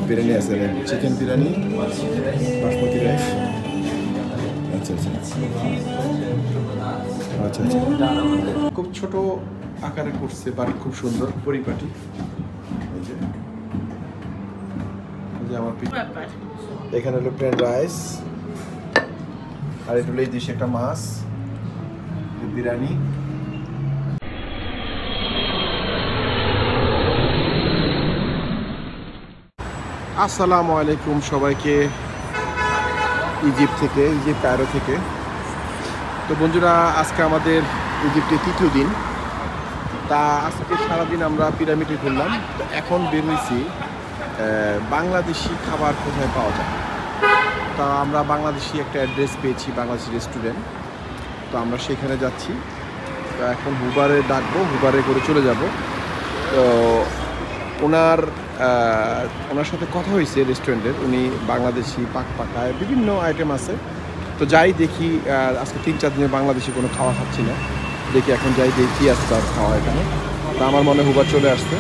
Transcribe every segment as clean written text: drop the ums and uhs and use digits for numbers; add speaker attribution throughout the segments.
Speaker 1: বিরিয়ানি আছে, chicken biryani, basmati rice. আচ্ছা আচ্ছা আচ্ছা আচ্ছা, খুব ছোট আকারে করছে, বাট খুব সুন্দর পরিপাটি। আমার এখানে হলো প্লেন রাইস, আর এটা হলো এই ডিশে একটা মাছ, বিরিয়ানি। আসসালামু আলাইকুম সবাইকে, ইজিপ্ট কায়রো থেকে। তো বন্ধুরা, আজকে আমাদের ইজিপ্টের তৃতীয় দিন। তা আজকে সারাদিন আমরা পিরামিডে ঘুরলাম। তো এখন বের হয়েছি বাংলাদেশি খাবার কোথায় পাওয়া যায়। তা আমরা বাংলাদেশি একটা অ্যাড্রেস পেয়েছি, বাংলাদেশি রেস্টুরেন্ট। তো আমরা সেখানে যাচ্ছি। তো এখন হুবারে ডাকবো, হুবারে করে চলে যাব। তো ওনার সাথে কথা হয়েছে রেস্টুরেন্টের। উনি বাংলাদেশি পাকায় বিভিন্ন আইটেম আছে। তো যাই দেখি, আজকে 3-4 দিনে বাংলাদেশি কোনো খাওয়া খাচ্ছি না, দেখি এখন যাই দেখি আসতে তার খাওয়া এখানে। তা আমার মনে হুবার চলে আসছে।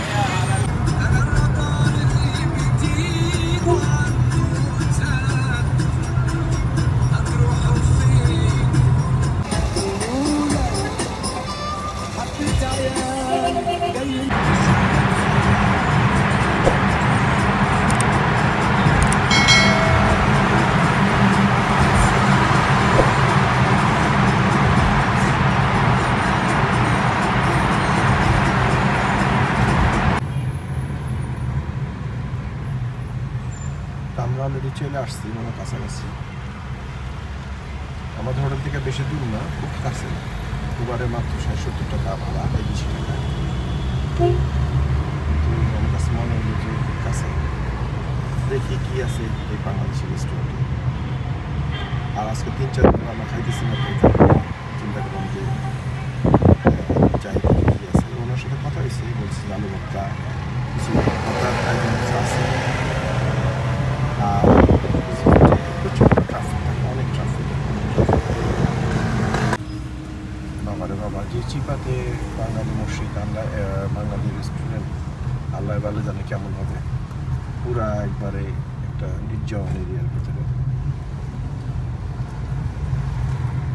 Speaker 1: আমরা অলরেডি চলে আসছি, মানে কাছাকাছি। আমাদের হোটেল থেকে বেশি দূর না, খুব কাছে। দুবারে মাত্র 60-70 টাকা ভাড়া, এই বেশি টাকা। কিন্তু আমার কাছে মনে হলো যে খুব কাছে। দেখি কি আছে এই বাংলাদেশি রেস্টুরেন্টে। আর আজকে 3-4 দিন আমরা খাইতেছি না, চিন্তা করলাম যে যাই দেখি কি আছে। ওনার সাথে কথা হয়েছে, বলছি আলু ভর্তা, কিছু ভর্তার আইটেম আছে। প্রচুর ট্রাফিক থাকে, অনেক ট্রাফিক। বাবারে বাবা, যে চিপাতে বাঙালি মসজিদ, বাঙালি রেস্টুরেন্ট, আল্লাহ ভালো জানে কেমন হবে। পুরা একবারে একটা নির্জন এরিয়ার ভিতরে।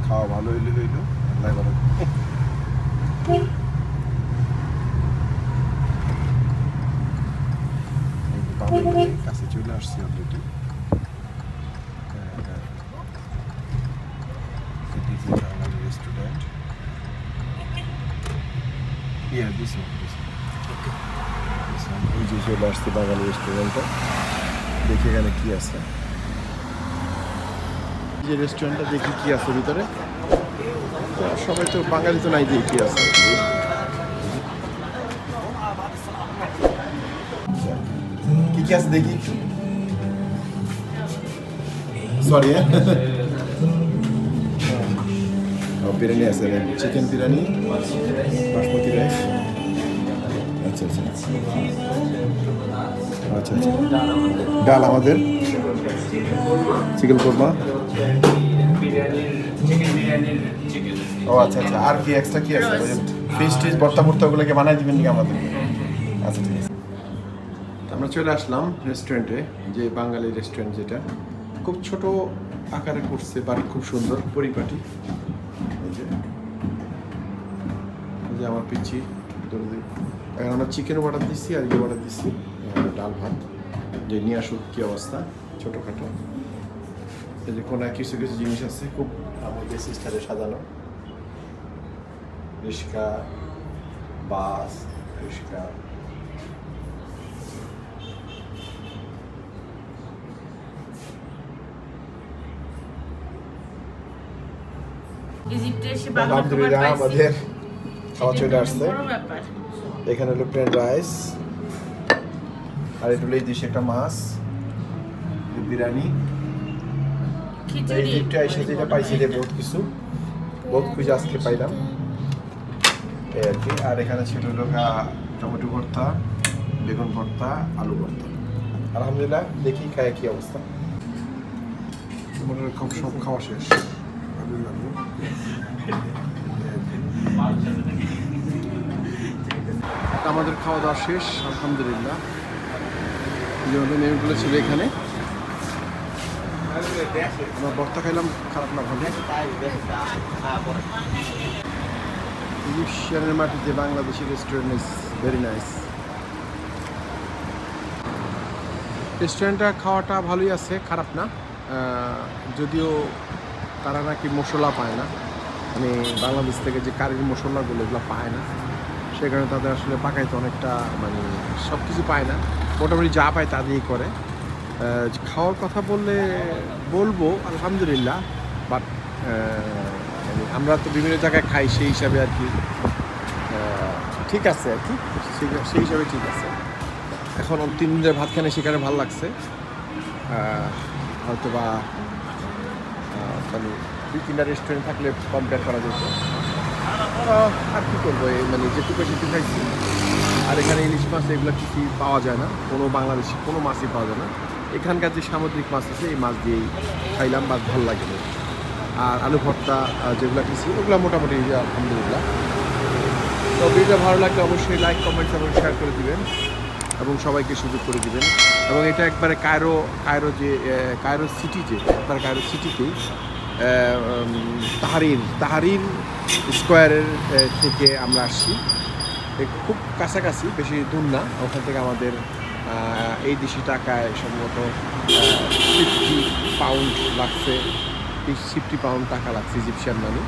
Speaker 1: খাওয়া ভালো হইলে হইলো, আল্লাহ ভালো। কাছে চলে আসছি অলরেডি। রেস্টুরেন্ট, ওই যে চলে আসছি বাঙালি রেস্টুরেন্টটা। দেখি এখানে কি আছে, যে রেস্টুরেন্টটা দেখি কি আছে ভিতরে। সবাই তো বাঙালি তো নাই, দিয়ে কি আছে। কি আছে দেখি একটু। সরি, বিরিয়ানি আছে, চিকেন বিরিয়ানি, বাসমতি রাইস। আচ্ছা আচ্ছা আচ্ছা আচ্ছা, ডাল আমাদের, চিকেন কোরমা। ও আচ্ছা আচ্ছা, আর কি এক্সট্রা কি আছে? ফিশ টিশ ভর্তা ওগুলোকে বানাই দিবেন নাকি আমাদের? আচ্ছা ঠিক আছে। আমরা চলে আসলাম রেস্টুরেন্টে, যে বাঙালি রেস্টুরেন্ট, যেটা খুব ছোট আকারে করছে, বাট খুব সুন্দর পরিপাটি। যে আমার পিচ্ছি এখন আমরা চিকেন অর্ডার দিচ্ছি, আর ইয়ে অর্ডার দিচ্ছি ডাল ভাত। যে নিয়ে আসুক কী অবস্থা, ছোটোখাটো। এই যে কোনো কিছু কিছু জিনিস আছে খুব আমাদের সিস্টারে সাজানো। রিক্সা, বাস, রিক্সা। আলহামদুলিল্লাহ, আমাদের খাওয়া চলে আসছে। এখানে হলো প্লেন রাইস, আর এটা হলো এই ডিশে একটা মাছ, বিরিয়ানি। ইজিপ্টে এসে যেটা পাইছি, বহুত কিছু, বহুত খুঁজে আজকে পাইলাম এই আর কি। আর এখানে ছিল হলো টমেটো ভর্তা, বেগুন ভর্তা, আলু ভর্তা। আলহামদুলিল্লাহ, দেখি খায় কি অবস্থা। সব খাওয়া শেষ। আমাদের খাওয়া দাওয়া শেষ, আলহামদুলিল্লাহ। মেনুগুলো ছিল এখানে। আমরা ভর্তা খাইলাম, খারাপ না ভালো। ইজিপশিয়ানের মাটিতে Bangladeshi restaurant is very nice. রেস্টুরেন্টটা খাওয়াটা ভালোই আছে, খারাপ না। যদিও তারা নাকি মশলা পায় না, মানে বাংলাদেশ থেকে যে কারির মশলাগুলো এগুলো পায় না, সে কারণে তাদের আসলে পাকাইতে অনেকটা মানে সব কিছু পায় না, মোটামুটি যা পায় তা দিয়েই করে। খাওয়ার কথা বলবো আলহামদুলিল্লাহ, বাট আমরা তো বিভিন্ন জায়গায় খাই, সেই হিসাবে আর কি ঠিক আছে আর কি, সেই হিসাবে ঠিক আছে। এখন 3 দিনের ভাত খানে সেখানে ভালো লাগছে, হয়তো বা মানে 2-3টা রেস্টুরেন্ট থাকলে কম্পেয়ার করা যেত। আর কী করবো, মানে যেটুকু সেটুকু খাইছি। আর এখানে ইলিশ মাছ এগুলো কিছু পাওয়া যায় না, কোনো বাংলাদেশি কোনো মাছই পাওয়া যায় না। এখানকার যে সামুদ্রিক মাছ আছে এই মাছ দিয়েই খাইলাম, বা ভালো লাগে। আর আলু ভর্তা যেগুলো কিছু ওগুলো মোটামুটি আলহামদুলিল্লাহ। তো ভিডিওটা ভালো লাগলে অবশ্যই লাইক, কমেন্টস এবং শেয়ার করে দিবেন এবং সবাইকে সুযোগ করে দিবেন। এবং এটা একবারে কায়রো সিটিতেই তাহারির স্কোয়ারের থেকে আমরা আসছি, খুব কাছাকাছি, বেশি দূর না। ওখান থেকে আমাদের এই দেশি টাকায় সম্ভবত 50 পাউন্ড লাগছে, 50 পাউন্ড টাকা লাগছে ইজিপশিয়ান মানি।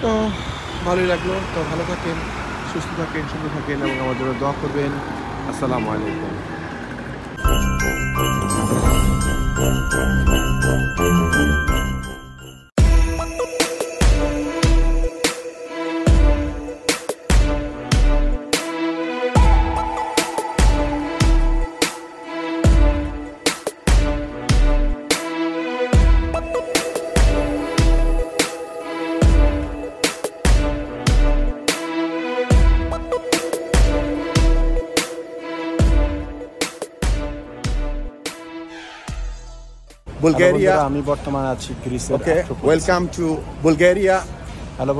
Speaker 1: তো ভালোই লাগলো। তো ভালো থাকেন, সুস্থ থাকেন, সুন্দর থাকেন এবং আমার জন্য দোয়া করবেন। আসসালামু আলাইকুম।
Speaker 2: বুলগেরিয়া, আমি বর্তমানে আছি গ্রিসের।
Speaker 1: ওকে, ওয়েলকাম টু বুলগেরিয়া।
Speaker 2: হ্যালো।